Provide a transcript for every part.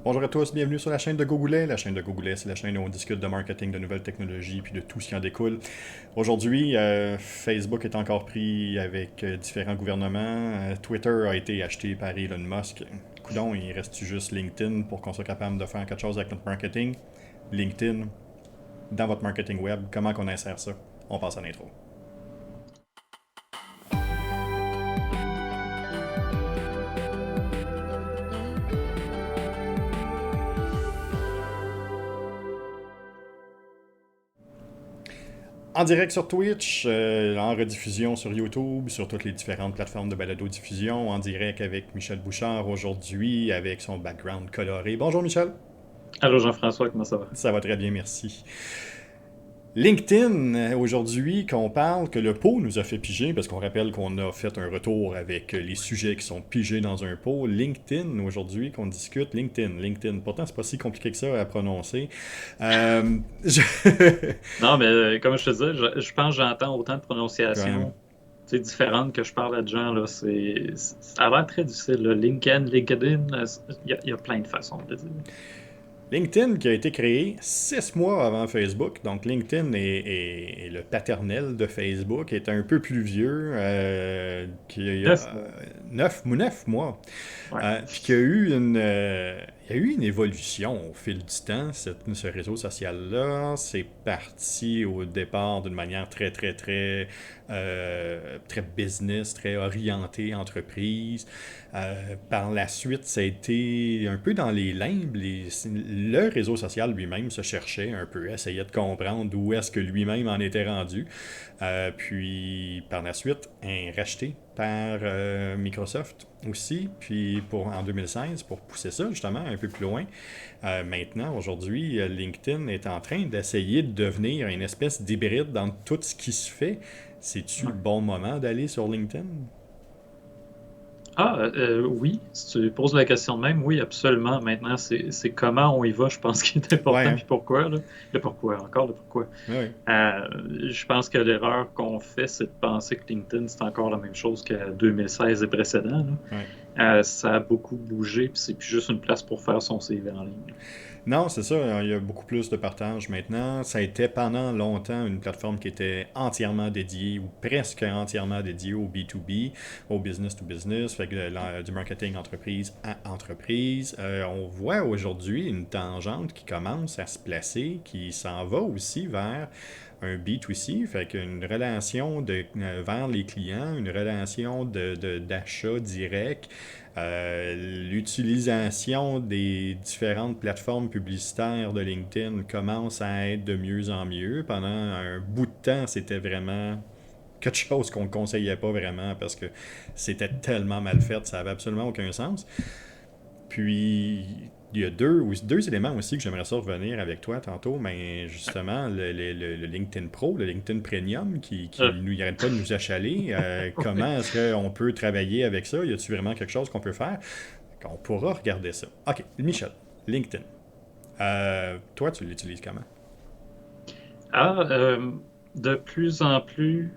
Bonjour à tous, bienvenue sur la chaîne de Gogoulet. La chaîne de Gogoulet, c'est la chaîne où on discute de marketing, de nouvelles technologies, puis de tout ce qui en découle. Aujourd'hui, Facebook est encore pris avec différents gouvernements. Twitter a été acheté par Elon Musk. Coudon, il reste juste LinkedIn pour qu'on soit capable de faire quelque chose avec notre marketing. LinkedIn, dans votre marketing web, comment qu'on insère ça? On passe à l'intro. En direct sur Twitch, en rediffusion sur YouTube, sur toutes les différentes plateformes de balado-diffusion, en direct avec Michel Bouchard aujourd'hui, avec son background coloré. Bonjour Michel. Allô Jean-François, comment ça va? Ça va très bien, merci. LinkedIn, aujourd'hui, qu'on parle que le pot nous a fait piger, parce qu'on rappelle qu'on a fait un retour avec les sujets qui sont pigés dans un pot. LinkedIn, aujourd'hui, qu'on discute. LinkedIn. Pourtant, c'est pas si compliqué que ça à prononcer. Je... Non, mais comme je te disais, je pense que j'entends autant de Ouais. prononciations différentes que je parle à de gens. Là, ça a l'air très difficile. Là. LinkedIn, il y a plein de façons de le dire. LinkedIn qui a été créé 6 mois avant Facebook. Donc LinkedIn est le paternel de Facebook, est un peu plus vieux, qui a 9 mois. 9 mois. Ouais. Puis qu'il y a eu il y a eu une évolution au fil du temps, ce réseau social-là. C'est parti au départ d'une manière très business, très orientée entreprise. Par la suite, ça a été un peu dans les limbes. Le réseau social lui-même se cherchait un peu, essayait de comprendre où est-ce que lui-même en était rendu. Puis par la suite, racheté par Microsoft aussi, puis en 2016, pour pousser ça justement un peu plus loin. Maintenant, aujourd'hui, LinkedIn est en train d'essayer de devenir une espèce d'hybride dans tout ce qui se fait. C'est-tu le Ouais. bon moment d'aller sur LinkedIn? Oui, si tu poses la question de même, oui, absolument. Maintenant, c'est comment on y va, je pense, qui est Ouais, important, hein? puis pourquoi, là. Le pourquoi, encore le pourquoi. Ouais, ouais. Je pense que l'erreur qu'on fait, c'est de penser que LinkedIn, c'est encore la même chose que 2016 et précédent. Ouais. Ça a beaucoup bougé, puis c'est plus juste une place pour faire son CV en ligne. Non, c'est ça, il y a beaucoup plus de partage maintenant. Ça a été pendant longtemps une plateforme qui était entièrement dédiée ou presque entièrement dédiée au B2B, au business to business, fait que du marketing entreprise à entreprise. On voit aujourd'hui une tangente qui commence à se placer, qui s'en va aussi vers un B2C, fait qu'une relation vers les clients, une relation d'achat direct, l'utilisation des différentes plateformes publicitaires de LinkedIn commence à être de mieux en mieux. Pendant un bout de temps, c'était vraiment quelque chose qu'on ne conseillait pas vraiment parce que c'était tellement mal fait, ça avait absolument aucun sens. Puis, il y a deux éléments aussi que j'aimerais ça revenir avec toi tantôt, mais justement, le LinkedIn Pro, le LinkedIn Premium qui Euh, nous arrête pas de nous achaler. Comment est-ce qu'on peut travailler avec ça? Y a-t-il vraiment quelque chose qu'on peut faire? On pourra regarder ça. OK, Michel, LinkedIn. Toi, tu l'utilises comment? ah, euh, de plus en plus,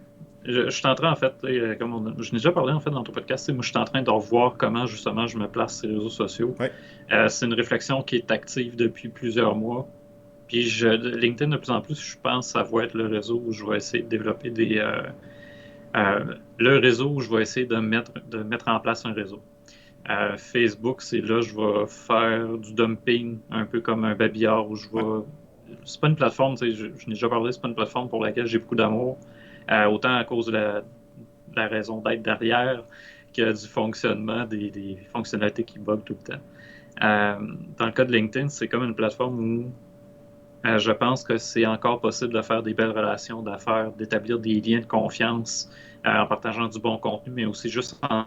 je suis en train, en fait, je n'ai déjà parlé en fait dans ton podcast, moi je suis en train de revoir comment justement je me place sur les réseaux sociaux. Ouais, C'est une réflexion qui est active depuis plusieurs mois. Puis LinkedIn, de plus en plus, je pense que ça va être le réseau où je vais essayer de développer le réseau où je vais essayer de mettre en place un réseau. Facebook, c'est là que je vais faire du dumping, un peu comme un babillard où je ouais. vais. C'est pas une plateforme, tu sais, je n'ai déjà parlé, c'est pas une plateforme pour laquelle j'ai beaucoup d'amour, autant à cause de la raison d'être derrière que du fonctionnement des fonctionnalités qui bug tout le temps. Euh, Dans le cas de LinkedIn, c'est comme une plateforme où je pense que c'est encore possible de faire des belles relations d'affaires, d'établir des liens de confiance en partageant du bon contenu, mais aussi juste en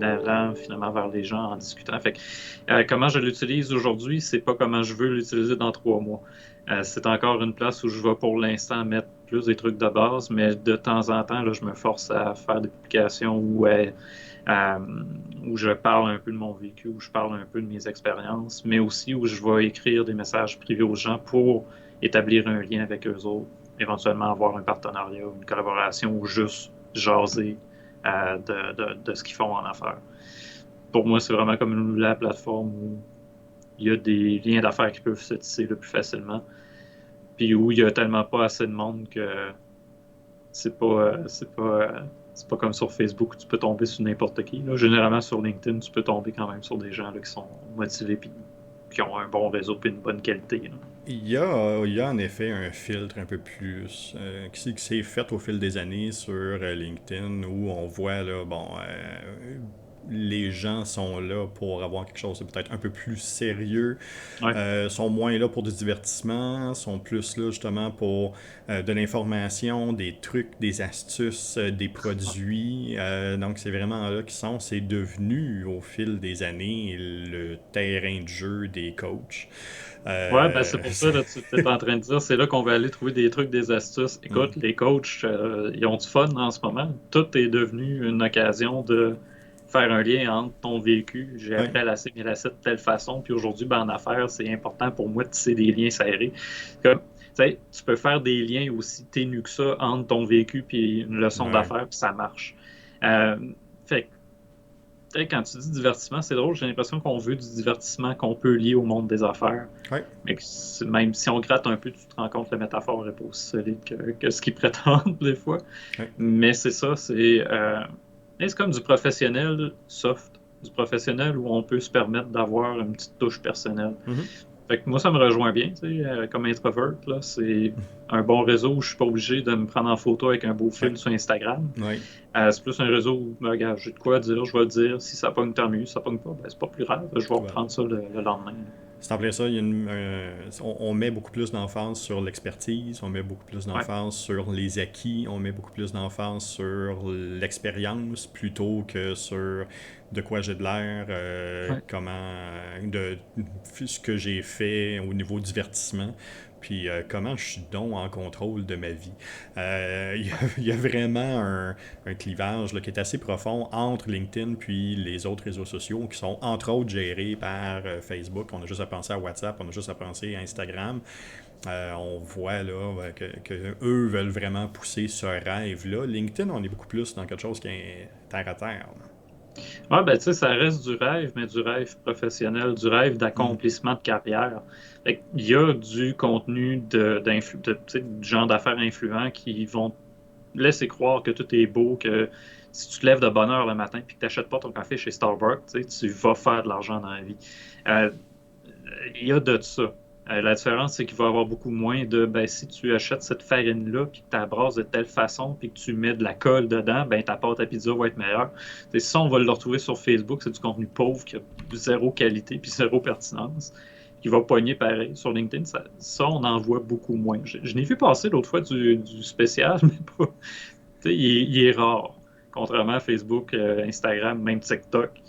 allant finalement vers les gens, en discutant. Fait que, comment je l'utilise aujourd'hui, c'est pas comment je veux l'utiliser dans 3 mois. C'est encore une place où je vais pour l'instant mettre plus des trucs de base, mais de temps en temps, là, je me force à faire des publications euh, où je parle un peu de mon vécu, où je parle un peu de mes expériences, mais aussi où je vais écrire des messages privés aux gens pour établir un lien avec eux autres, éventuellement avoir un partenariat, une collaboration ou juste jaser de ce qu'ils font en affaires. Pour moi, c'est vraiment comme la plateforme où il y a des liens d'affaires qui peuvent se tisser là, plus facilement. Puis où il y a tellement pas assez de monde que c'est pas, c'est pas comme sur Facebook où tu peux tomber sur n'importe qui. Là. Généralement, sur LinkedIn, tu peux tomber quand même sur des gens là, qui sont motivés et qui ont un bon réseau et une bonne qualité. Là. Il y a en effet un filtre un peu plus qui s'est fait au fil des années sur LinkedIn où on voit là, bon, les gens sont là pour avoir quelque chose de peut-être un peu plus sérieux, Ouais. sont moins là pour du divertissement, sont plus là justement pour de l'information, des trucs, des astuces, des produits. Donc c'est vraiment là qu'ils sont. C'est devenu au fil des années le terrain de jeu des coachs. Ouais, ben c'est pour ça, là, tu es en train de dire, c'est là qu'on va aller trouver des trucs, des astuces. Mm. Écoute, les coachs, ils ont du fun en ce moment. Tout est devenu une occasion de faire un lien entre ton vécu. J'ai Ouais, appris à lasser mes lacets de telle façon, puis aujourd'hui, ben, en affaires, c'est important pour moi de tisser des liens serrés. Comme, tu sais, tu peux faire des liens aussi ténus que ça entre ton vécu puis une leçon ouais, d'affaires, puis ça marche. Euh, fait que quand tu dis divertissement, c'est drôle, j'ai l'impression qu'on veut du divertissement qu'on peut lier au monde des affaires. ouais, Mais même si on gratte un peu, tu te rends compte que la métaphore n'est pas aussi solide que ce qu'ils prétendent des fois. ouais. Mais c'est ça, c'est comme du professionnel soft, du professionnel où on peut se permettre d'avoir une petite touche personnelle. Mhm. Fait que moi, ça me rejoint bien, tu sais, comme introvert, là, c'est un bon réseau où je suis pas obligé de me prendre en photo avec un beau Ouais, fil sur Instagram. ouais. C'est plus un réseau où, ben, regarde, j'ai de quoi dire, je vais le dire. Si ça pogne, tant mieux. Si ça pogne pas, ben, c'est pas plus grave. Je vais Voilà. reprendre ça le lendemain. C'est en plein ça, il y a on met beaucoup plus d'emphase sur l'expertise, on met beaucoup plus Ouais, d'emphase sur les acquis, on met beaucoup plus d'emphase sur l'expérience plutôt que sur de quoi j'ai de l'air, ouais. de ce que j'ai fait au niveau divertissement, puis comment je suis donc en contrôle de ma vie. Il y a vraiment un clivage là, qui est assez profond entre LinkedIn puis les autres réseaux sociaux qui sont entre autres gérés par Facebook. On a juste à penser à WhatsApp, on a juste à penser à Instagram. On voit là que eux veulent vraiment pousser ce rêve-là. LinkedIn, on est beaucoup plus dans quelque chose qui est terre à terre. Ouais, ben, tu sais, ça reste du rêve, mais du rêve professionnel, du rêve Mm. d'accomplissement de carrière. Fait il y a du contenu tu sais, du genre d'affaires influents qui vont laisser croire que tout est beau, que si tu te lèves de bonne heure le matin et que tu n'achètes pas ton café chez Starbucks, tu sais, tu vas faire de l'argent dans la vie. Euh, il y a de ça. La différence, c'est qu'il va y avoir beaucoup moins de ben, si tu achètes cette farine-là, puis que tu la brasses de telle façon, puis que tu mets de la colle dedans, ben ta pâte à pizza va être meilleure. C'est ça, on va le retrouver sur Facebook, c'est du contenu pauvre qui a zéro qualité puis zéro pertinence, qui va pogner pareil. Sur LinkedIn, ça on en voit beaucoup moins. Je n'ai vu passer l'autre fois du spécial, mais pas. Tu sais, il est rare. Contrairement à Facebook, Instagram, même TikTok,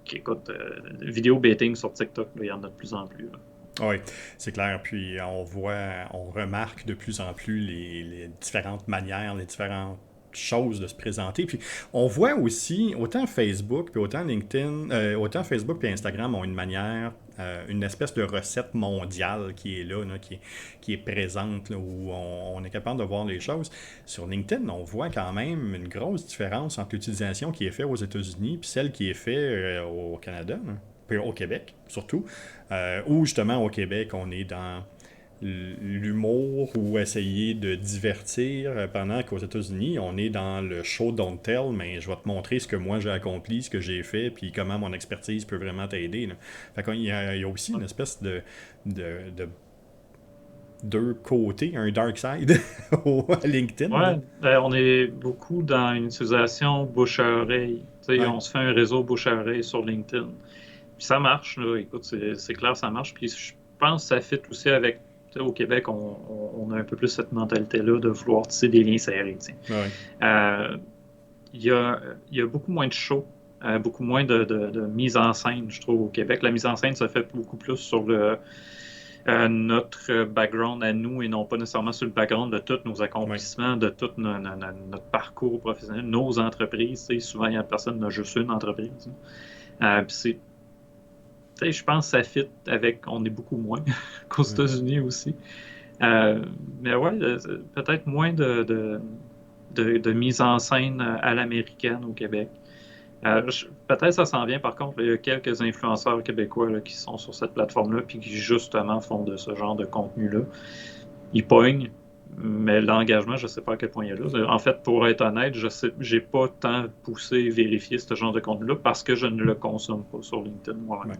qui écoute, vidéo baiting sur TikTok, là, il y en a de plus en plus. Là. Oui, c'est clair. Puis on remarque de plus en plus les différentes manières, les différentes choses de se présenter. Puis on voit aussi, autant Facebook, puis autant LinkedIn, autant Facebook puis Instagram ont une manière, une espèce de recette mondiale qui est là, qui est présente, là, où on est capable de voir les choses. Sur LinkedIn, on voit quand même une grosse différence entre l'utilisation qui est faite aux États-Unis puis celle qui est faite au Canada, là, puis au Québec surtout. Ou justement au Québec, on est dans l'humour ou essayer de divertir, pendant qu'aux États-Unis, on est dans le show don't tell, mais je vais te montrer ce que moi j'ai accompli, ce que j'ai fait, puis comment mon expertise peut vraiment t'aider. Là. Fait il y a aussi une espèce de deux côtés, un dark side au LinkedIn. Là. Ouais, ben, on est beaucoup dans une utilisation bouche à oreille. Tu sais, Ouais, on se fait un réseau bouche à oreille sur LinkedIn. Puis ça marche, là. Écoute, c'est clair, ça marche. Puis je pense que ça fit aussi avec. Tu sais, au Québec, on a un peu plus cette mentalité-là de vouloir tisser des liens serrés. Tu sais. ouais, Euh, il y a beaucoup moins de shows, beaucoup moins de mise en scène, je trouve, au Québec. La mise en scène se fait beaucoup plus sur notre background à nous et non pas nécessairement sur le background de tous nos ouais, accomplissements, de tout notre parcours professionnel, nos entreprises. Tu sais, souvent, il y a personne qui n'a juste une entreprise. Puis tu sais, je pense que ça fit avec, on est beaucoup moins qu'aux ouais. États-Unis aussi. Euh, mais ouais, peut-être moins de mise en scène à l'américaine au Québec. Peut-être ça s'en vient, par contre, il y a quelques influenceurs québécois là, qui sont sur cette plateforme-là, puis qui justement font de ce genre de contenu-là. Ils pognent, mais l'engagement, je ne sais pas à quel point il y a là. En fait, pour être honnête, je sais, j'ai pas tant poussé vérifier ce genre de contenu-là parce que je ne le consomme pas sur LinkedIn Ouais. moi-même.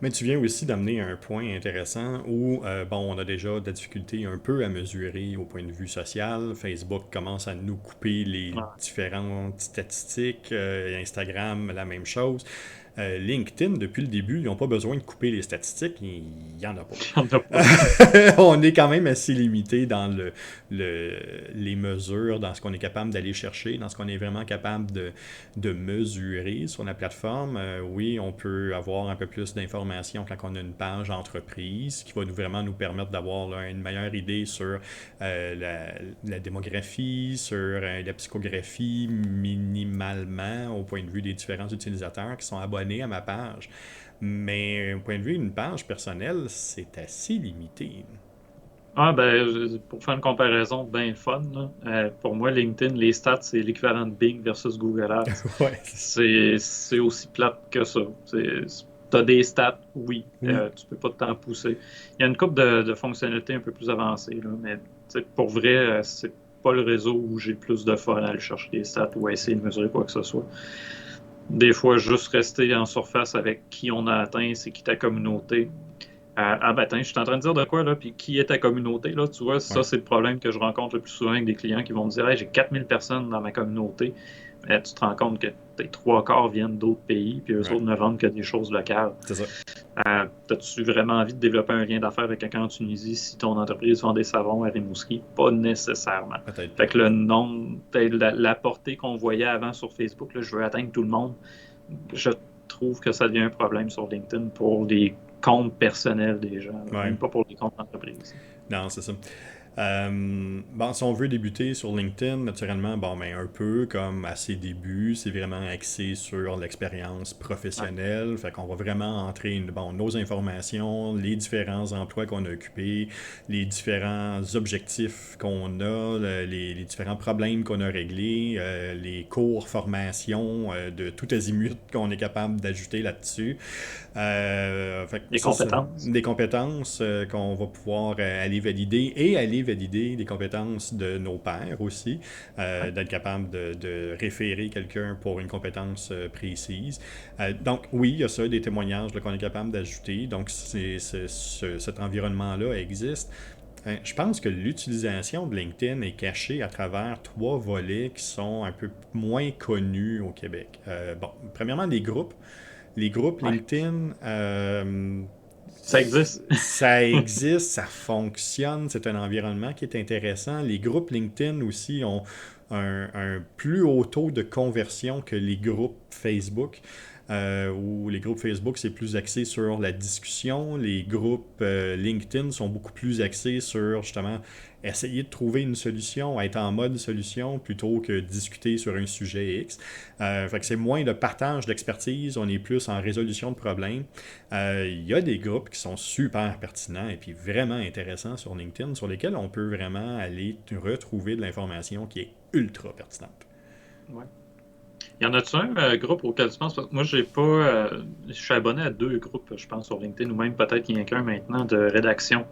Mais tu viens aussi d'amener un point intéressant où, bon, on a déjà de la difficulté un peu à mesurer au point de vue social. Facebook commence à nous couper les Ouais. différentes statistiques. Instagram, la même chose. LinkedIn, depuis le début, ils n'ont pas besoin de couper les statistiques. Il n'y en a pas. Il n'y en a pas. On est quand même assez limité dans les mesures, dans ce qu'on est capable d'aller chercher, dans ce qu'on est vraiment capable de mesurer sur la plateforme. Oui, on peut avoir un peu plus d'informations quand on a une page entreprise qui va vraiment nous permettre d'avoir là, une meilleure idée sur la démographie, sur la psychographie minimalement au point de vue des différents utilisateurs qui sont abonnés à ma page. Mais au point de vue d'une page personnelle, c'est assez limité. Ah, ben, pour faire une comparaison bien fun, là, pour moi, LinkedIn, les stats, c'est l'équivalent de Bing versus Google Ads. Ouais. C'est aussi plate que ça. Tu as des stats, oui, Oui. tu peux pas t'en pousser. Il y a une couple de fonctionnalités un peu plus avancées, là, mais pour vrai, c'est pas le réseau où j'ai le plus de fun à aller chercher des stats ou à essayer de mesurer quoi que ce soit. Des fois, juste rester en surface avec qui on a atteint, c'est qui ta communauté. Ben, attends, je suis en train de dire de quoi, là, puis qui est ta communauté, là, tu vois, ça, Ouais. c'est le problème que je rencontre le plus souvent avec des clients qui vont me dire, hey, j'ai 4000 personnes dans ma communauté. Tu te rends compte que tes trois quarts viennent d'autres pays, puis eux Ouais. autres ne vendent que des choses locales. C'est ça. As-tu vraiment envie de développer un lien d'affaires avec quelqu'un en Tunisie si ton entreprise vend des savons à Rimouski? Pas nécessairement. Peut-être Fait pas. que le nombre, la portée qu'on voyait avant sur Facebook, là, je veux atteindre tout le monde, je trouve que ça devient un problème sur LinkedIn pour les comptes personnels des gens, là, Ouais. même pas pour les comptes d'entreprise. Non, c'est ça. Bon, si on veut débuter sur LinkedIn, naturellement, bon, ben, un peu comme à ses débuts, c'est vraiment axé sur l'expérience Ouais. professionnelle. Fait qu'on va vraiment entrer bon, nos informations, les différents emplois qu'on a occupés, les différents objectifs qu'on a, les différents problèmes qu'on a réglés, les cours, formations de tout azimut qu'on est capable d'ajouter là-dessus. Fait que Les ça, c'est compétences. des compétences qu'on va pouvoir aller valider et aller valider des compétences de nos pairs aussi, Ouais. d'être capable de référer quelqu'un pour une compétence précise. Donc oui, il y a ça, des témoignages qu'on est capable d'ajouter. Donc cet environnement-là existe. Je pense que l'utilisation de LinkedIn est cachée à travers trois volets qui sont un peu moins connus au Québec. Bon, premièrement, les groupes. Les groupes Ouais. LinkedIn, Ça existe. ça existe, ça fonctionne, c'est un environnement qui est intéressant. Les groupes LinkedIn aussi ont un plus haut taux de conversion que les groupes Facebook. Où les groupes Facebook, c'est plus axé sur la discussion. Les groupes LinkedIn sont beaucoup plus axés sur justement essayer de trouver une solution, être en mode solution plutôt que discuter sur un sujet X. Fait que c'est moins de partage d'expertise, on est plus en résolution de problèmes. Il y a des groupes qui sont super pertinents et puis vraiment intéressants sur LinkedIn, sur lesquels on peut vraiment aller retrouver de l'information qui est ultra pertinente. Ouais. Y en a-tu un groupe auquel tu penses? Parce que moi, j'ai pas. Je suis abonné à deux groupes, je pense, sur LinkedIn, ou même peut-être qu'il y en a qu'un maintenant de rédaction.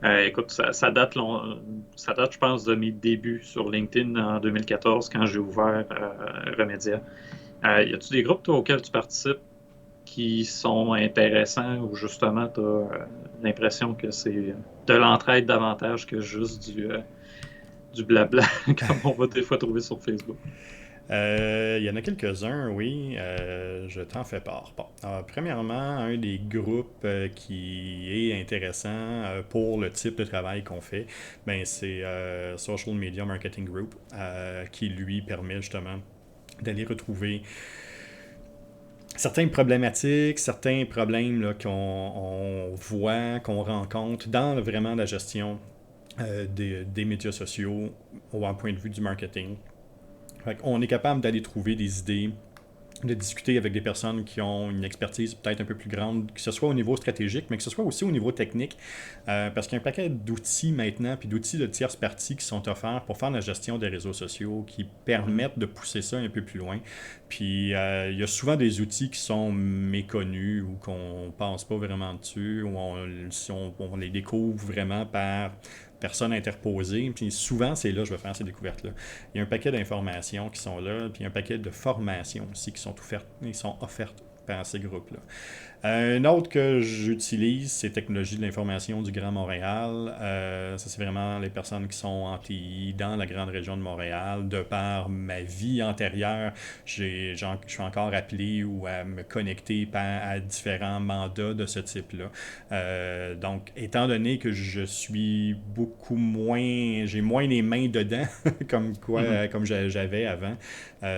Écoute, ça date, je pense, de mes débuts sur LinkedIn en 2014, quand j'ai ouvert Remedia. Y a-tu des groupes, toi, auxquels tu participes qui sont intéressants ou justement, tu as l'impression que c'est de l'entraide davantage que juste du blabla, comme on va des fois trouver sur Facebook? Il y en a quelques-uns, oui. Je t'en fais part. Bon. Premièrement, un des groupes qui est intéressant pour le type de travail qu'on fait, ben, c'est Social Media Marketing Group, qui lui permet justement d'aller retrouver certaines problématiques, certains problèmes là, qu'on voit, qu'on rencontre dans vraiment la gestion des médias sociaux au point de vue du marketing. Fait on est capable d'aller trouver des idées, de discuter avec des personnes qui ont une expertise peut-être un peu plus grande, que ce soit au niveau stratégique, mais que ce soit aussi au niveau technique, parce qu'il y a un paquet d'outils maintenant, puis d'outils de tierces parties qui sont offerts pour faire la gestion des réseaux sociaux, qui permettent de pousser ça un peu plus loin. Puis il y a souvent des outils qui sont méconnus ou qu'on pense pas vraiment dessus, ou on les découvre vraiment par personnes interposées. Puis souvent, c'est là que je vais faire ces découvertes-là. Il y a un paquet d'informations qui sont là, puis il y a un paquet de formations aussi qui sont offertes par ces groupes-là. Un autre que j'utilise, c'est Technologie de l'information du Grand Montréal. Ça, c'est vraiment les personnes qui sont en TI dans la grande région de Montréal. De par ma vie antérieure, je suis encore appelé ou à me connecter à différents mandats de ce type-là. Donc, étant donné que je suis beaucoup moins... J'ai moins les mains dedans, comme j'avais avant,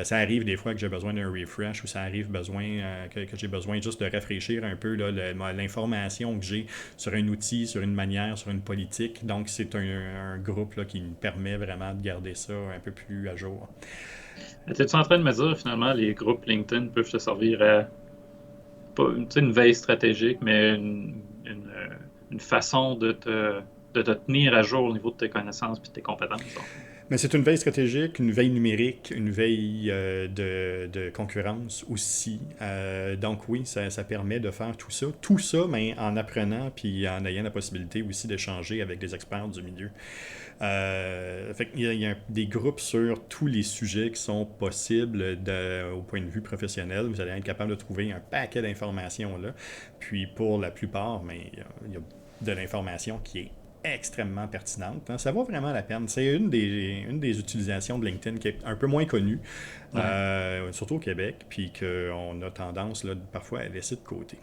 ça arrive des fois que j'ai besoin d'un refresh ou ça arrive que j'ai besoin juste de rafraîchir un peu là, l'information que j'ai sur un outil, sur une manière, sur une politique. Donc, c'est un groupe là, qui me permet vraiment de garder ça un peu plus à jour. Es-tu en train de me dire, finalement, les groupes LinkedIn peuvent te servir à, pas une veille stratégique, mais une façon de te tenir à jour au niveau de tes connaissances et de tes compétences? Mais c'est une veille stratégique, une veille numérique, une veille de concurrence aussi. Donc oui, ça permet de faire tout ça. Tout ça, mais en apprenant puis en ayant la possibilité aussi d'échanger avec des experts du milieu. Il y a des groupes sur tous les sujets qui sont possibles au point de vue professionnel. Vous allez être capable de trouver un paquet d'informations là. Puis pour la plupart, mais il y a de l'information qui est extrêmement pertinente. Ça vaut vraiment la peine. C'est une des utilisations de LinkedIn qui est un peu moins connue, surtout au Québec, puis qu'on a tendance là, parfois à laisser de côté.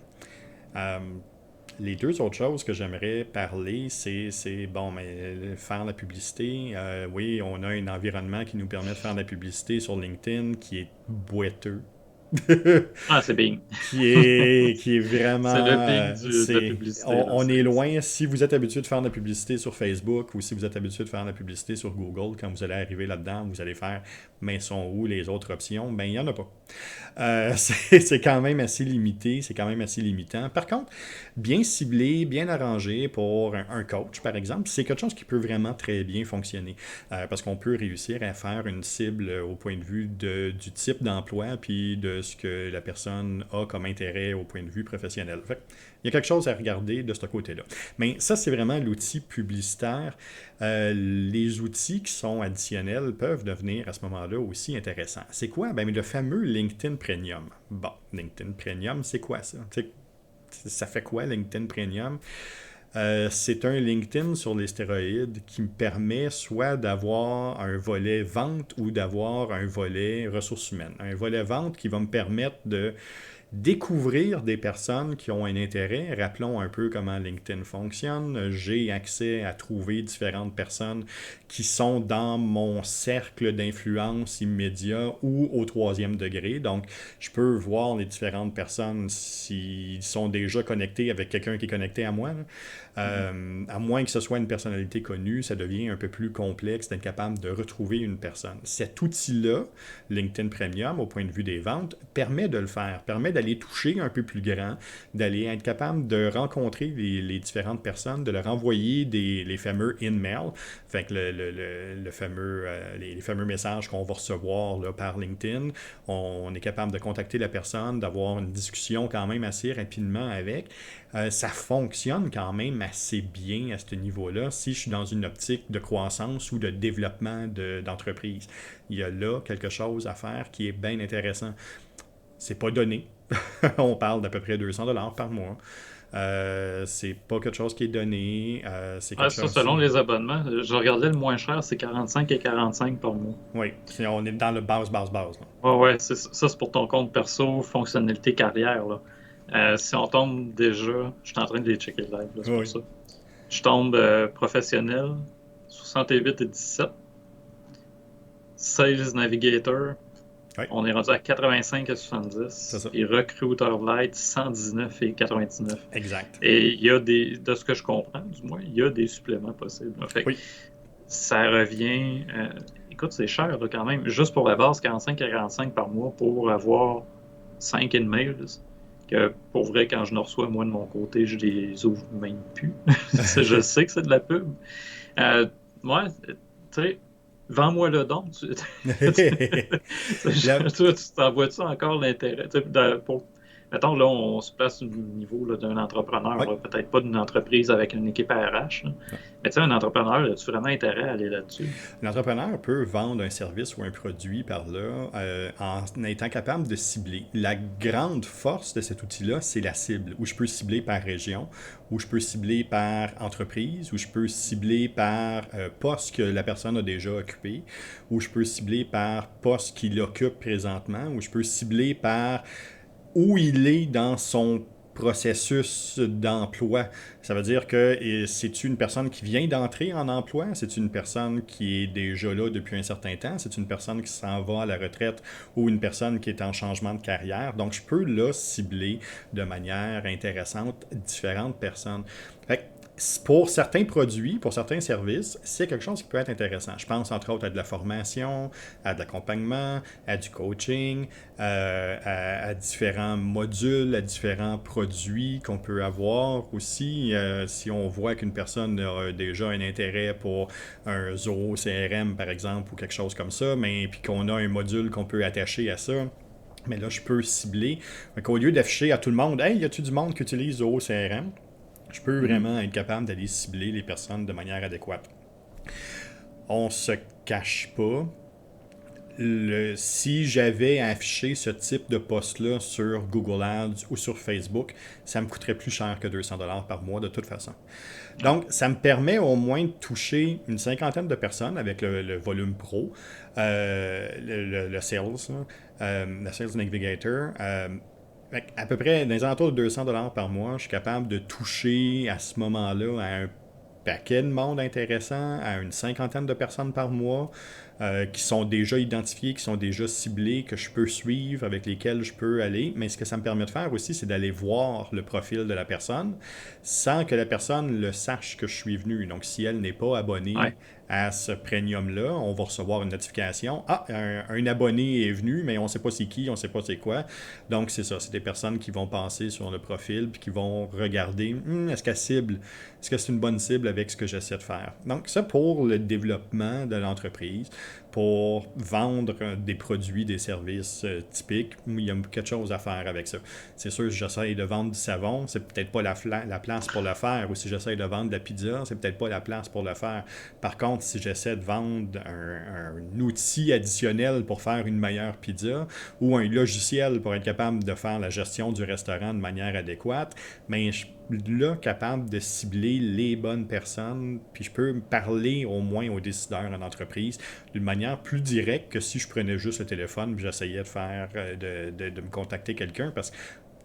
Les deux autres choses que j'aimerais parler, c'est faire la publicité. Oui, on a un environnement qui nous permet de faire de la publicité sur LinkedIn qui est boiteux. C'est Bing. qui est vraiment... C'est le Bing de la publicité. On est loin. Si vous êtes habitué de faire de la publicité sur Facebook ou si vous êtes habitué de faire de la publicité sur Google, quand vous allez arriver là-dedans, vous allez faire « mais sont où les autres options? » Ben, il n'y en a pas. C'est quand même assez limité, c'est quand même assez limitant. Par contre, bien ciblé, bien arrangé pour un coach, par exemple, c'est quelque chose qui peut vraiment très bien fonctionner. Parce qu'on peut réussir à faire une cible au point de vue du type d'emploi puis de ce que la personne a comme intérêt au point de vue professionnel. Fait, il y a quelque chose à regarder de ce côté-là. Mais ça, c'est vraiment l'outil publicitaire. Les outils qui sont additionnels peuvent devenir à ce moment-là aussi intéressants. C'est quoi? Ben, le fameux LinkedIn Premium. Bon, LinkedIn Premium, c'est quoi ça? Ça fait quoi LinkedIn Premium? C'est un LinkedIn sur les stéroïdes qui me permet soit d'avoir un volet vente ou d'avoir un volet ressources humaines. Un volet vente qui va me permettre de découvrir des personnes qui ont un intérêt. Rappelons un peu comment LinkedIn fonctionne. J'ai accès à trouver différentes personnes qui sont dans mon cercle d'influence immédiat ou au 3e degré. Donc, je peux voir les différentes personnes s'ils sont déjà connectés avec quelqu'un qui est connecté à moi. À moins que ce soit une personnalité connue, ça devient un peu plus complexe d'être capable de retrouver une personne. Cet outil-là, LinkedIn Premium, au point de vue des ventes, permet de le faire, permet d'aller toucher un peu plus grand, d'aller être capable de rencontrer les différentes personnes, de leur envoyer les fameux in-mail, fait que les fameux messages qu'on va recevoir là, par LinkedIn. On est capable de contacter la personne, d'avoir une discussion quand même assez rapidement avec. Ça fonctionne quand même assez bien à ce niveau-là si je suis dans une optique de croissance ou de développement d'entreprise. Il y a là quelque chose à faire qui est bien intéressant. C'est pas donné. On parle d'à peu près 200$ par mois. C'est pas quelque chose qui est donné. C'est quelque chose... selon les abonnements, je regardais le moins cher, c'est 45 et 45 par mois. Oui, on est dans le base. Ouais, ça c'est pour ton compte perso, fonctionnalité carrière. Là. Si on tombe déjà, je suis en train de les checker live, là, c'est pour ça. Je tombe professionnel, 68 et 17. Sales Navigator, on est rendu à 85 et 70. Et Recruiter Lite, 119 et 99. Exact. Et il y a de ce que je comprends, du moins, il y a des suppléments possibles. Fait ça revient... écoute, c'est cher là, quand même. Juste pour la base, 45 à 45 par mois pour avoir 5 emails que, pour vrai, quand je ne reçois, moi, de mon côté, je les ouvre même plus. Je sais que c'est de la pub. Euh, ouais, tu sais, vends-moi le don. La- Toi, tu t'en vois-tu encore l'intérêt? Mettons, là, on se place au niveau là, d'un entrepreneur, ouais. là, peut-être pas d'une entreprise avec une équipe RH, là. Mais tu sais, un entrepreneur, as-tu vraiment intérêt à aller là-dessus? L'entrepreneur peut vendre un service ou un produit par là en étant capable de cibler. La grande force de cet outil-là, c'est la cible, où je peux cibler par région, où je peux cibler par entreprise, où je peux cibler par poste que la personne a déjà occupé, où je peux cibler par poste qu'il occupe présentement, où je peux cibler par où il est dans son processus d'emploi. Ça veut dire que c'est une personne qui vient d'entrer en emploi, c'est une personne qui est déjà là depuis un certain temps, c'est une personne qui s'en va à la retraite ou une personne qui est en changement de carrière. Donc, je peux là cibler de manière intéressante différentes personnes. Fait que pour certains produits, pour certains services, c'est quelque chose qui peut être intéressant. Je pense entre autres à de la formation, à de l'accompagnement, à du coaching, à différents modules, à différents produits qu'on peut avoir aussi. Si on voit qu'une personne a déjà un intérêt pour un Zoho CRM, par exemple, ou quelque chose comme ça, mais puis qu'on a un module qu'on peut attacher à ça, mais là, je peux cibler. Donc, au lieu d'afficher à tout le monde, hey, y a-tu du monde qui utilise Zoho CRM? Je peux Mhm. vraiment être capable d'aller cibler les personnes de manière adéquate. On se cache pas. Si j'avais affiché ce type de post-là sur Google Ads ou sur Facebook, ça me coûterait plus cher que 200$ par mois de toute façon. Ouais. Donc, ça me permet au moins de toucher une cinquantaine de personnes avec le volume pro, le sales, le sales navigator. À peu près dans les alentours de 200$ par mois, je suis capable de toucher à ce moment-là à un paquet de monde intéressant, à une cinquantaine de personnes par mois qui sont déjà identifiées, qui sont déjà ciblées, que je peux suivre, avec lesquelles je peux aller. Mais ce que ça me permet de faire aussi, c'est d'aller voir le profil de la personne sans que la personne le sache que je suis venu. Donc, si elle n'est pas abonnée Ouais. à ce premium-là, on va recevoir une notification. Ah, un abonné est venu, mais on ne sait pas c'est qui, on ne sait pas c'est quoi. Donc, c'est ça. C'est des personnes qui vont passer sur le profil puis qui vont regarder est-ce qu'elle cible, est-ce que c'est une bonne cible avec ce que j'essaie de faire. Donc, ça pour le développement de l'entreprise, pour vendre des produits, des services typiques, il y a quelque chose à faire avec ça. C'est sûr, si j'essaie de vendre du savon, c'est peut-être pas la place pour le faire. Ou si j'essaie de vendre de la pizza, c'est peut-être pas la place pour le faire. Par contre, si j'essaie de vendre un outil additionnel pour faire une meilleure pizza ou un logiciel pour être capable de faire la gestion du restaurant de manière adéquate, mais je suis là capable de cibler les bonnes personnes, puis je peux parler au moins aux décideurs en entreprise d'une manière plus directe que si je prenais juste le téléphone et j'essayais de faire de me contacter quelqu'un, parce que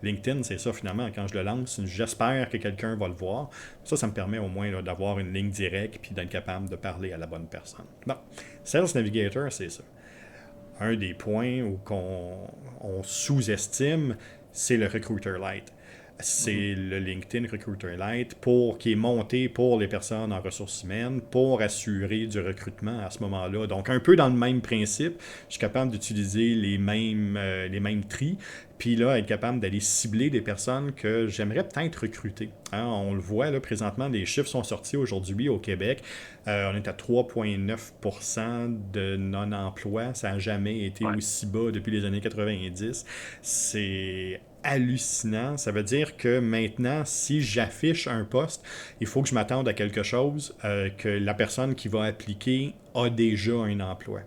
LinkedIn, c'est ça finalement. Quand je le lance, j'espère que quelqu'un va le voir. Ça me permet au moins là, d'avoir une ligne directe puis d'être capable de parler à la bonne personne. Bon, Sales Navigator, c'est ça. Un des points où on sous-estime, c'est le Recruiter Lite. Mhm. C'est le LinkedIn Recruiter Lite qui est monté pour les personnes en ressources humaines pour assurer du recrutement à ce moment-là. Donc, un peu dans le même principe, je suis capable d'utiliser les mêmes tris, puis là, être capable d'aller cibler des personnes que j'aimerais peut-être recruter. Hein, on le voit, là, présentement, les chiffres sont sortis aujourd'hui au Québec. On est à 3,9% de non-emploi. Ça n'a jamais été Ouais. aussi bas depuis les années 90. C'est hallucinant. Ça veut dire que maintenant, si j'affiche un poste, il faut que je m'attende à quelque chose que la personne qui va appliquer a déjà un emploi.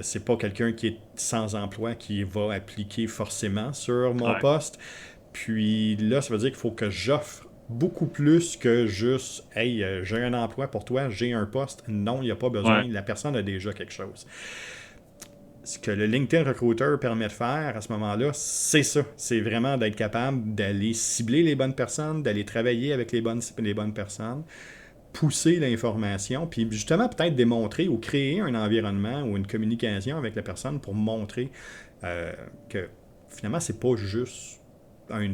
C'est pas quelqu'un qui est sans emploi qui va appliquer forcément sur mon Ouais. poste. Puis là, ça veut dire qu'il faut que j'offre beaucoup plus que juste hey, j'ai un emploi pour toi, j'ai un poste. Non, il n'y a pas besoin. Ouais. La personne a déjà quelque chose. Ce que le LinkedIn Recruiter permet de faire à ce moment-là, c'est ça. C'est vraiment d'être capable d'aller cibler les bonnes personnes, d'aller travailler avec les bonnes personnes, pousser l'information, puis justement peut-être démontrer ou créer un environnement ou une communication avec la personne pour montrer que finalement, c'est pas juste un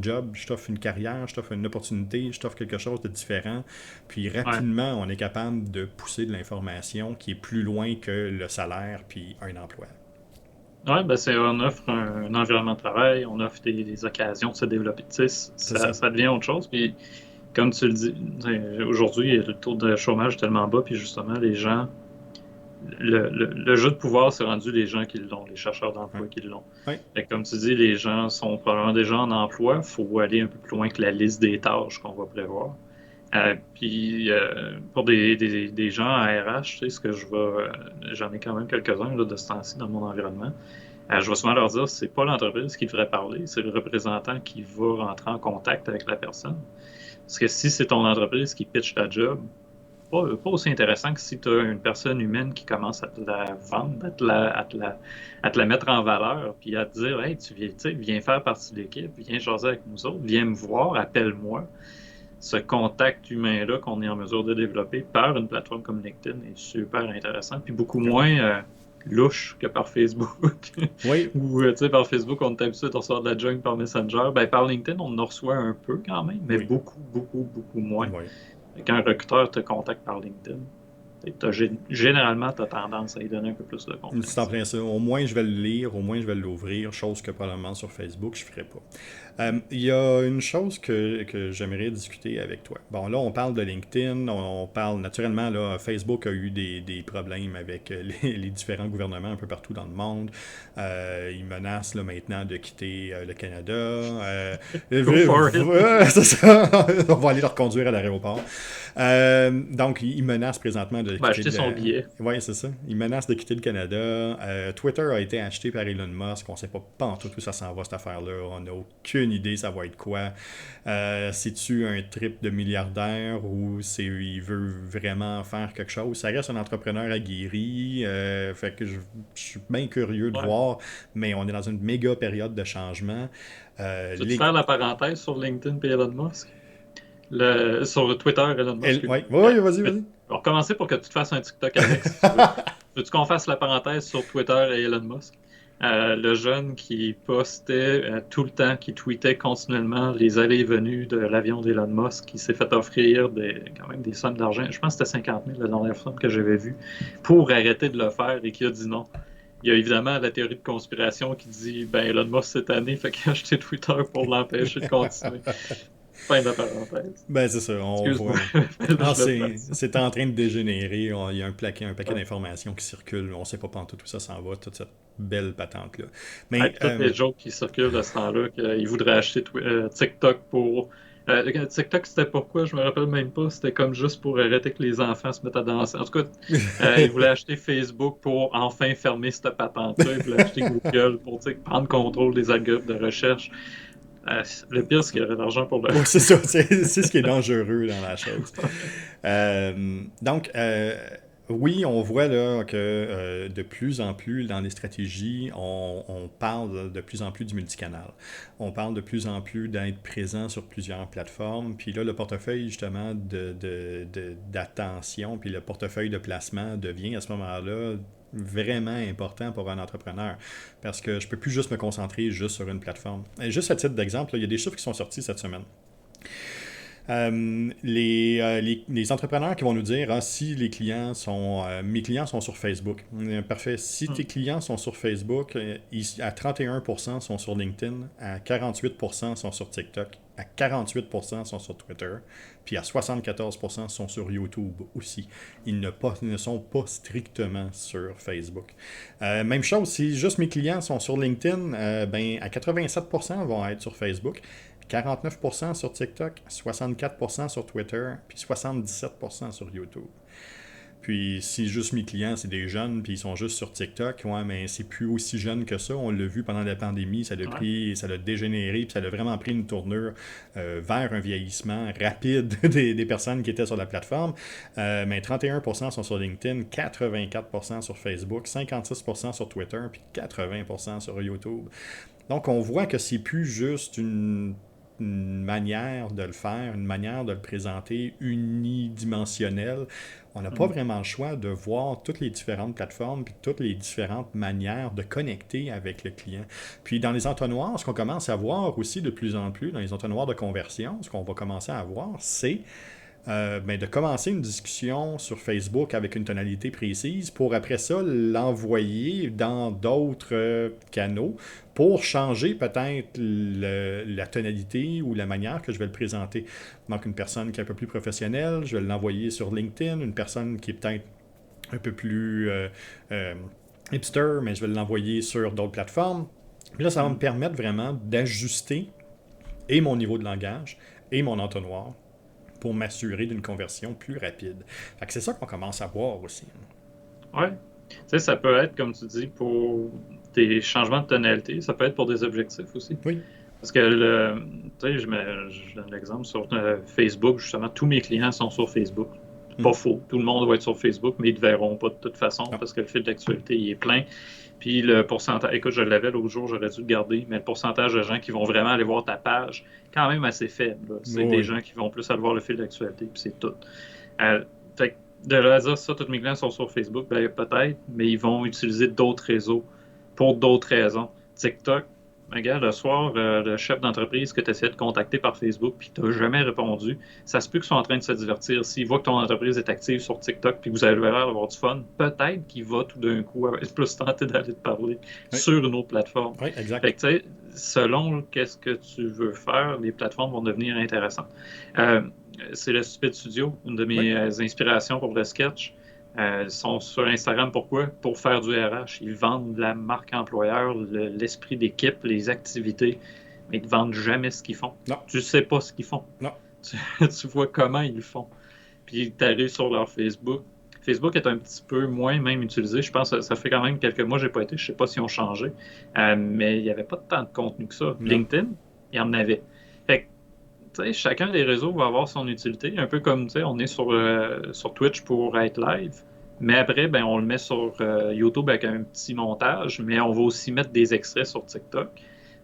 job, je t'offre une carrière, je t'offre une opportunité, je t'offre quelque chose de différent. Puis Ouais. rapidement, on est capable de pousser de l'information qui est plus loin que le salaire puis un emploi. Ouais, ben on offre un environnement de travail, on offre des occasions de se développer. Tu sais, C'est ça. ça devient autre chose. Puis, comme tu le dis, aujourd'hui, le taux de chômage est tellement bas, puis justement, les gens, le jeu de pouvoir, c'est rendu les gens qui l'ont, les chercheurs Ouais. d'emploi qui l'ont. Ouais. Fait que comme tu dis, les gens sont probablement déjà en emploi, il faut aller un peu plus loin que la liste des tâches qu'on va prévoir. Puis pour des gens à RH, tu sais, ce que j'en ai quand même quelques-uns là, de ce temps-ci dans mon environnement. Je vais souvent leur dire, c'est pas l'entreprise qui devrait parler, c'est le représentant qui va rentrer en contact avec la personne. Parce que si c'est ton entreprise qui pitch ta job, pas aussi intéressant que si tu as une personne humaine qui commence à te la vendre, à te la mettre en valeur, puis à te dire, hey, tu sais, viens faire partie de l'équipe, viens jaser avec nous autres, viens me voir, appelle-moi. Ce contact humain-là qu'on est en mesure de développer par une plateforme comme LinkedIn est super intéressant, puis beaucoup Ouais. moins louche que par Facebook. Oui. Ou, tu sais, par Facebook, on est habitué de recevoir de la junk par Messenger. Ben, par LinkedIn, on en reçoit un peu quand même, mais Oui. beaucoup, beaucoup, beaucoup moins. Oui. Quand un recruteur te contacte par LinkedIn, généralement, tu as tendance à lui donner un peu plus de C'est en confiance. plein ça. Au moins, je vais le lire, au moins, je vais l'ouvrir, chose que probablement sur Facebook, je ne ferai pas. Il y a une chose que j'aimerais discuter avec toi. Bon, là, on parle de LinkedIn, on parle naturellement, là, Facebook a eu des problèmes avec les différents gouvernements un peu partout dans le monde. Ils menacent là, maintenant de quitter le Canada. Go for it! C'est ça. On va aller leur conduire à l'aéroport. Donc, ils menacent présentement de Ben, quitter acheter son le... billet. Oui, c'est ça. Ils menacent de quitter le Canada. Twitter a été acheté par Elon Musk. On ne sait pas en tout où ça s'en va, cette affaire-là. On n'a aucune idée ça va être quoi. C'est-tu un trip de milliardaire ou il veut vraiment faire quelque chose? Ça reste un entrepreneur aguerri. Fait que je suis bien curieux de Ouais. voir, mais on est dans une méga période de changement. Tu veux faire la parenthèse sur LinkedIn et Elon Musk? Sur Twitter, Elon Musk. Ouais, ouais, vas-y, Je vais vas-y. recommencer pour que tu te fasses un TikTok avec, si tu veux. Veux-tu qu'on fasse la parenthèse sur Twitter et Elon Musk? Le jeune qui postait tout le temps, qui tweetait continuellement les allées et venues de l'avion d'Elon Musk, qui s'est fait offrir quand même des sommes d'argent. Je pense que c'était 50 000 la dernière somme que j'avais vue pour arrêter de le faire et qui a dit non. Il y a évidemment la théorie de conspiration qui dit ben Elon Musk cette année fait qu'il a acheté Twitter pour l'empêcher de continuer. Fin de la parenthèse. Ben, c'est ça, on Excuse-moi, voit. Ah, je le place. c'est en train de dégénérer. Il y a un paquet d'informations qui circulent. On sait pas pantoute où ça s'en va, toute cette belle patente-là. Et Mais, puis toutes les jokes qui circulent de ce temps-là, qu'il voudrait acheter TikTok pour. TikTok, c'était pourquoi? Je me rappelle même pas. C'était comme juste pour arrêter que les enfants se mettent à danser. En tout cas, il voulait acheter Facebook pour enfin fermer cette patente-là. Il voulait acheter Google pour prendre contrôle des algorithmes de recherche. Le pire, c'est qu'il y aurait de l'argent pour le ouais, c'est faire. ça, c'est ce qui est dangereux dans la chose. Donc, oui, on voit là que de plus en plus dans les stratégies, on parle de plus en plus du multicanal. On parle de plus en plus d'être présent sur plusieurs plateformes. Puis là, le portefeuille justement d'attention, puis le portefeuille de placement devient à ce moment-là vraiment important pour un entrepreneur parce que je peux plus juste me concentrer juste sur une plateforme. Et juste à titre d'exemple, il y a des chiffres qui sont sortis cette semaine. Les entrepreneurs qui vont nous dire si les clients sont mes clients sont sur Facebook. Parfait. Si tes clients sont sur Facebook, à 31% sont sur LinkedIn, à 48% sont sur TikTok, à 48% sont sur Twitter, puis à 74% sont sur YouTube aussi. Ils ne sont pas strictement sur Facebook. Même chose, si juste mes clients sont sur LinkedIn, ben à 87% vont être sur Facebook. 49% sur TikTok, 64% sur Twitter, puis 77% sur YouTube. Puis si juste mes clients, c'est des jeunes, puis ils sont juste sur TikTok, ouais, mais c'est plus aussi jeune que ça. On l'a vu pendant la pandémie, Ouais. ça a dégénéré, puis ça a vraiment pris une tournure vers un vieillissement rapide des personnes qui étaient sur la plateforme. Mais 31% sont sur LinkedIn, 84% sur Facebook, 56% sur Twitter, puis 80% sur YouTube. Donc on voit que c'est plus juste une manière de le faire, une manière de le présenter unidimensionnelle. On n'a pas Mhm. vraiment le choix de voir toutes les différentes plateformes et toutes les différentes manières de connecter avec le client. Puis dans les entonnoirs, ce qu'on commence à voir aussi de plus en plus, dans les entonnoirs de conversion, ce qu'on va commencer à voir, c'est de commencer une discussion sur Facebook avec une tonalité précise pour après ça l'envoyer dans d'autres canaux pour changer peut-être la tonalité ou la manière que je vais le présenter. Donc une personne qui est un peu plus professionnelle, je vais l'envoyer sur LinkedIn, une personne qui est peut-être un peu plus hipster, mais je vais l'envoyer sur d'autres plateformes. Puis là, ça va me permettre vraiment d'ajuster et mon niveau de langage et mon entonnoir pour m'assurer d'une conversion plus rapide. Fait que c'est ça qu'on commence à voir aussi. Ouais. Tu sais, ça peut être, comme tu dis, pour des changements de tonalité, ça peut être pour des objectifs aussi. Oui. Parce que, tu sais, je donne l'exemple sur Facebook, justement, tous mes clients sont sur Facebook. Pas faux, tout le monde va être sur Facebook, mais ils ne te verront pas de toute façon parce que le fil d'actualité, il est plein. Puis le pourcentage, écoute, je l'avais l'autre jour, j'aurais dû le garder, mais le pourcentage de gens qui vont vraiment aller voir ta page, quand même assez faible. C'est des gens qui vont plus aller voir le fil d'actualité, puis c'est tout. Fait que de là à dire ça, tous mes clients sont sur Facebook, ben, peut-être, mais ils vont utiliser d'autres réseaux pour d'autres raisons. TikTok, regarde, le soir, le chef d'entreprise que tu essayais de contacter par Facebook puis tu n'as jamais répondu, ça se peut qu'ils sont en train de se divertir. S'ils voient que ton entreprise est active sur TikTok puis que vous avez l'air d'avoir du fun, peut-être qu'il va tout d'un coup plus tenter d'aller te parler sur une autre plateforme. Oui, exact. Fait que, tu sais, selon qu'est-ce que tu veux faire, les plateformes vont devenir intéressantes. C'est le Stupid Studio, une de mes inspirations pour le sketch. Ils sont sur Instagram, pourquoi? Pour faire du RH. Ils vendent la marque employeur, l'esprit d'équipe, les activités, mais ils ne te vendent jamais ce qu'ils font. Non. Tu ne sais pas ce qu'ils font. Non. Tu vois comment ils le font. Puis tu arrives sur leur Facebook. Facebook est un petit peu moins même utilisé. Je pense que ça fait quand même quelques mois que je n'ai pas été. Je ne sais pas s'ils ont changé. Mais il n'y avait pas tant de contenu que ça. Non. LinkedIn, il y en avait. Fait que, chacun des réseaux va avoir son utilité, un peu comme on est sur Twitch pour être live, mais après, ben, on le met sur YouTube avec un petit montage, mais on va aussi mettre des extraits sur TikTok.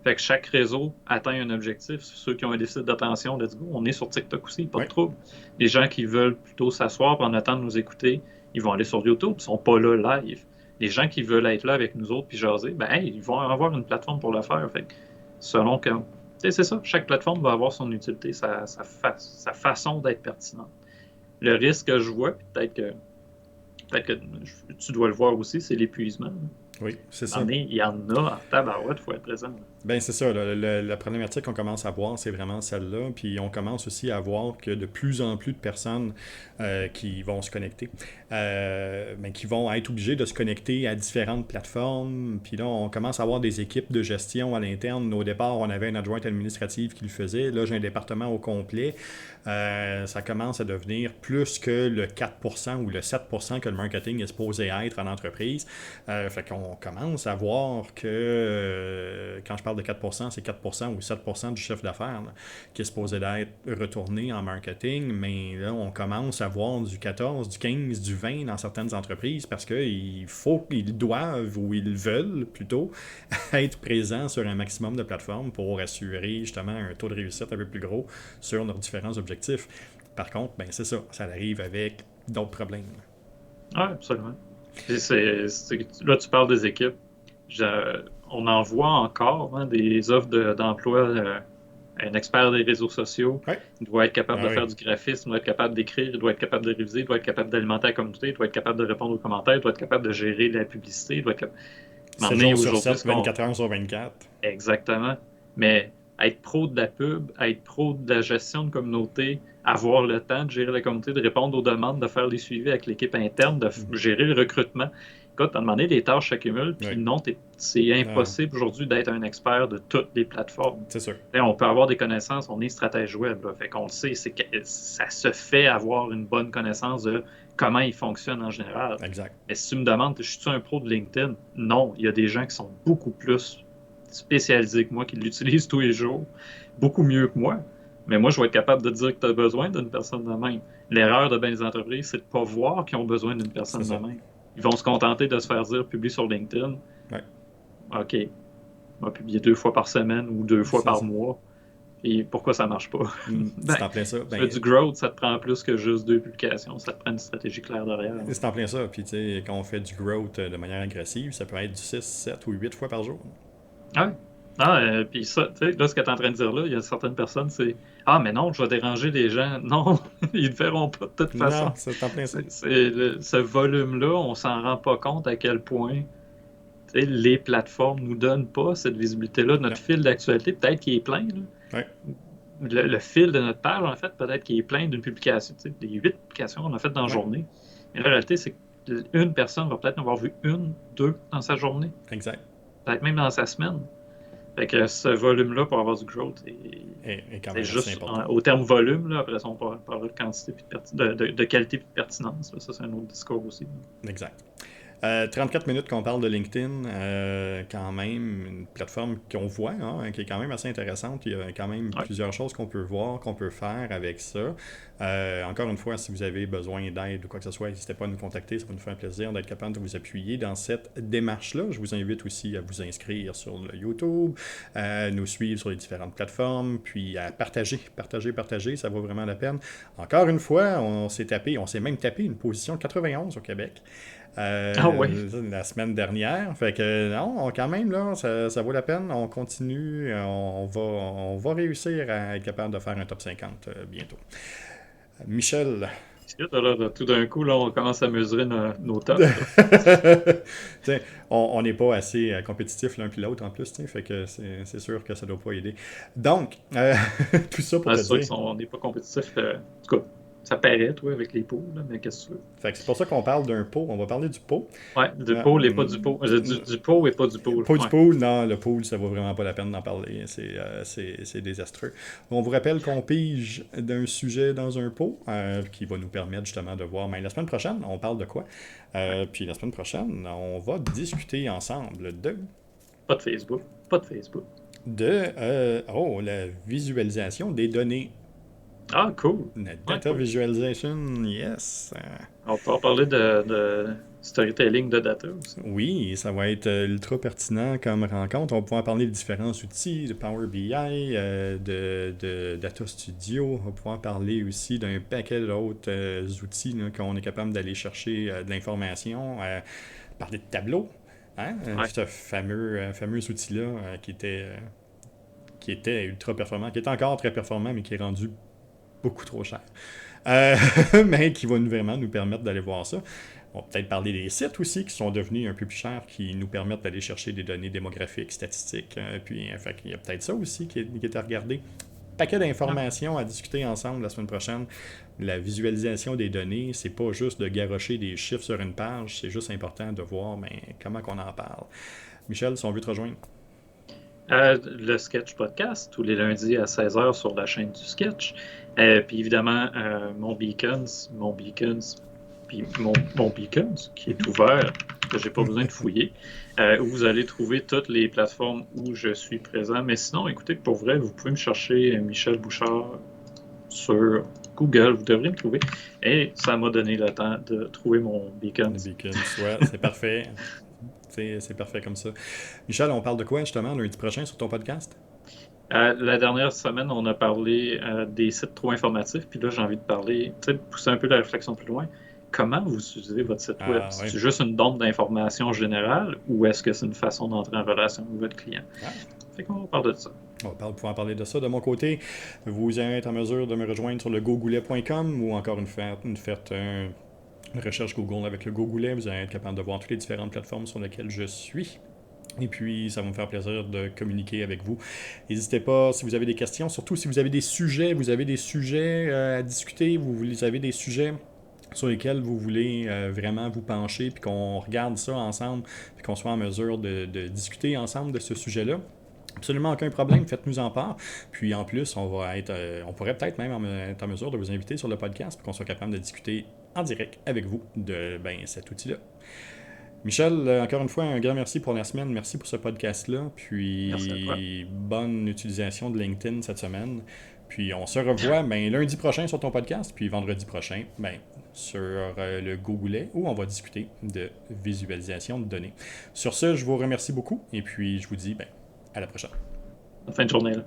Fait que chaque réseau atteint un objectif. Ceux qui ont un déficit d'attention, let's go, on est sur TikTok aussi, pas de trouble. Les gens qui veulent plutôt s'asseoir pendant le temps de nous écouter, ils vont aller sur YouTube, ils ne sont pas là live. Les gens qui veulent être là avec nous autres puis jaser, ben, ils vont avoir une plateforme pour le faire. Fait que selon que c'est ça, chaque plateforme va avoir son utilité, sa façon d'être pertinente. Le risque que je vois, peut-être que tu dois le voir aussi, c'est l'épuisement. Oui, c'est ça. Il y en a en tabarouette, il faut être présent. Ben c'est ça, la problématique qu'on commence à voir, c'est vraiment celle-là. Puis on commence aussi à voir que de plus en plus de personnes qui vont se connecter, qui vont être obligées de se connecter à différentes plateformes. Puis là, on commence à avoir des équipes de gestion à l'interne. Au départ, on avait une adjointe administrative qui le faisait. Là, j'ai un département au complet. Ça commence à devenir plus que le 4% ou le 7% que le marketing est supposé être en entreprise. Fait qu'on commence à voir que quand je parle de 4%, c'est 4% ou 7% du chiffre d'affaires là, qui est supposé d'être retourné en marketing, mais là, on commence à voir du 14, du 15, du 20 dans certaines entreprises parce qu'ils doivent ou ils veulent plutôt être présents sur un maximum de plateformes pour assurer justement un taux de réussite un peu plus gros sur leurs différents objectifs. Par contre, ben c'est ça arrive avec d'autres problèmes. Oui, absolument. Là, tu parles des équipes. On en voit encore des offres d'emploi. Un expert des réseaux sociaux, il doit être capable de faire du graphisme, il doit être capable d'écrire, il doit être capable de réviser, il doit être capable d'alimenter la communauté, il doit être capable de répondre aux commentaires, il doit être capable de gérer la publicité, il doit être capable... 7 jours sur 7, 24 heures sur 24. Exactement. Mais être pro de la pub, être pro de la gestion de communauté, avoir le temps de gérer la communauté, de répondre aux demandes, de faire des suivis avec l'équipe interne, de gérer le recrutement. Écoute, à un moment donné, les tâches s'accumulent, puis non, c'est impossible aujourd'hui d'être un expert de toutes les plateformes. C'est sûr. Et on peut avoir des connaissances, on est stratège web, là, fait qu'on le sait, ça se fait avoir une bonne connaissance de comment il fonctionne en général. Exact. Mais si tu me demandes, je suis un pro de LinkedIn? Non, il y a des gens qui sont beaucoup plus spécialisés que moi, qui l'utilisent tous les jours, beaucoup mieux que moi. Mais moi, je vais être capable de dire que tu as besoin d'une personne de même. L'erreur de bien des entreprises, c'est de ne pas voir qu'ils ont besoin d'une personne de même. Ils vont se contenter de se faire dire, publie sur LinkedIn. Ouais. OK. On va publier 2 fois par semaine ou 2 fois par mois. Et pourquoi ça ne marche pas? C'est en plein ça. Tu fais du growth, ça te prend plus que juste 2 publications. Ça te prend une stratégie claire derrière. C'est en plein ça. Puis, tu sais, quand on fait du growth de manière agressive, ça peut être du 6, 7 ou 8 fois par jour. Ouais. Puis ça, tu sais, là, ce que tu es en train de dire là, il y a certaines personnes, c'est ah, mais non, je vais déranger les gens. Non, ils ne verront pas de toute Non, façon. c'est en plein ça. Ce volume-là, on s'en rend pas compte à quel point tu sais, les plateformes nous donnent pas cette visibilité-là. Non. Notre fil d'actualité, peut-être qu'il est plein. Là. Ouais, Le fil de notre page, en fait, peut-être qu'il est plein d'une publication, tu sais, des 8 publications qu'on a faites dans la ouais, journée. Mais la réalité, c'est qu'une personne va peut-être en avoir vu une, deux dans sa journée, exact. peut-être même dans sa semaine. Fait que ce volume-là, pour avoir du growth, Et quand c'est même assez juste important. au terme volume, là, après ça, on parlera de quantité puis de qualité et de pertinence. Là. Ça, c'est un autre discours aussi. Exact. 34 minutes qu'on parle de LinkedIn, quand même, une plateforme qu'on voit, hein, qui est quand même assez intéressante. Il y a quand même Ouais. plusieurs choses qu'on peut voir, qu'on peut faire avec ça. Encore une fois, si vous avez besoin d'aide ou quoi que ce soit, n'hésitez pas à nous contacter. Ça va nous faire plaisir d'être capable de vous appuyer dans cette démarche-là. Je vous invite aussi à vous inscrire sur le YouTube, à nous suivre sur les différentes plateformes, puis à partager. Ça vaut vraiment la peine. Encore une fois, on s'est même tapé une position 91 au Québec. Ah ouais. La semaine dernière. Fait que non, quand même, là, ça vaut la peine. On continue. On va réussir à être capable de faire un top 50 bientôt. Michel. Là, tout d'un coup, là, on commence à mesurer nos tops. T'sais, on n'est pas assez compétitifs l'un puis l'autre en plus, fait que c'est sûr que ça ne doit pas aider. Donc, tout ça pour te C'est sûr dire. qu'on n'est pas compétitif. En tout cas, ça paraît, toi, avec les pots, là, mais qu'est-ce que tu veux? Fait que c'est pour ça qu'on parle d'un pot. On va parler du pot. Ouais, du Euh, pôle et pas du pot. Du pot et pas du pôle. Pas du Ouais. pool, non, le pool, ça vaut vraiment pas la peine d'en parler. C'est désastreux. On vous rappelle qu'on pige d'un sujet dans un pot qui va nous permettre justement de voir. Mais la semaine prochaine, on parle de quoi? Puis la semaine prochaine, on va discuter ensemble Pas de Facebook. Pas de Facebook. la visualisation des données. Ah, cool. La Ouais, data cool. visualization, yes. On peut en parler de storytelling de data aussi. Oui, ça va être ultra pertinent comme rencontre. On va pouvoir parler de différents outils, de Power BI, de Data Studio. On va pouvoir parler aussi d'un paquet d'autres outils là, qu'on est capable d'aller chercher de l'information. Parler de tableau, hein? Ouais. Ce fameux outil-là qui était ultra performant, qui est encore très performant, mais qui est rendu beaucoup trop cher. Mais qui va vraiment nous permettre d'aller voir ça. On va peut-être parler des sites aussi qui sont devenus un peu plus chers, qui nous permettent d'aller chercher des données démographiques, statistiques. Puis, fait, il y a peut-être ça aussi qui est à regarder. Paquet d'informations à discuter ensemble la semaine prochaine. La visualisation des données, c'est pas juste de garrocher des chiffres sur une page, c'est juste important de voir comment qu'on en parle. Michel, si on veut te rejoindre. Le Sketch Podcast, tous les lundis à 16h sur la chaîne du Sketch. Puis évidemment, mon Beacons, puis mon Beacons, qui est ouvert, que j'ai pas besoin de fouiller, où vous allez trouver toutes les plateformes où je suis présent. Mais sinon, écoutez, pour vrai, vous pouvez me chercher Michel Bouchard sur Google, vous devrez me trouver. Et ça m'a donné le temps de trouver mon Beacons. Le Beacon, ouais, c'est parfait. C'est parfait comme ça. Michel, on parle de quoi justement lundi prochain sur ton podcast? La dernière semaine, on a parlé des sites trop informatifs, puis là, j'ai envie de parler, tu sais, pousser un peu la réflexion plus loin. Comment vous utilisez votre site web? Ah, ouais. C'est juste une dompe d'informations générales ou est-ce que c'est une façon d'entrer en relation avec votre client? Ah. Fait qu'on va parler de ça. On va pouvoir parler de ça. De mon côté, vous allez être en mesure de me rejoindre sur le gogoulet.com ou encore une recherche Google avec le Gogoulet. Vous allez être capable de voir toutes les différentes plateformes sur lesquelles je suis. Et puis, ça va me faire plaisir de communiquer avec vous. N'hésitez pas, si vous avez des questions, surtout si vous avez des sujets à discuter, vous avez des sujets sur lesquels vous voulez vraiment vous pencher, puis qu'on regarde ça ensemble, puis qu'on soit en mesure de discuter ensemble de ce sujet-là. Absolument aucun problème, faites-nous en part. Puis en plus, on pourrait peut-être même être en mesure de vous inviter sur le podcast pour qu'on soit capable de discuter en direct avec vous de cet outil-là. Michel, encore une fois, un grand merci pour la semaine. Merci pour ce podcast-là. Puis bonne utilisation de LinkedIn cette semaine. Puis on se revoit lundi prochain sur ton podcast, puis vendredi prochain sur le Gogoulet où on va discuter de visualisation de données. Sur ce, je vous remercie beaucoup et puis je vous dis à la prochaine. Bonne fin de journée. Là.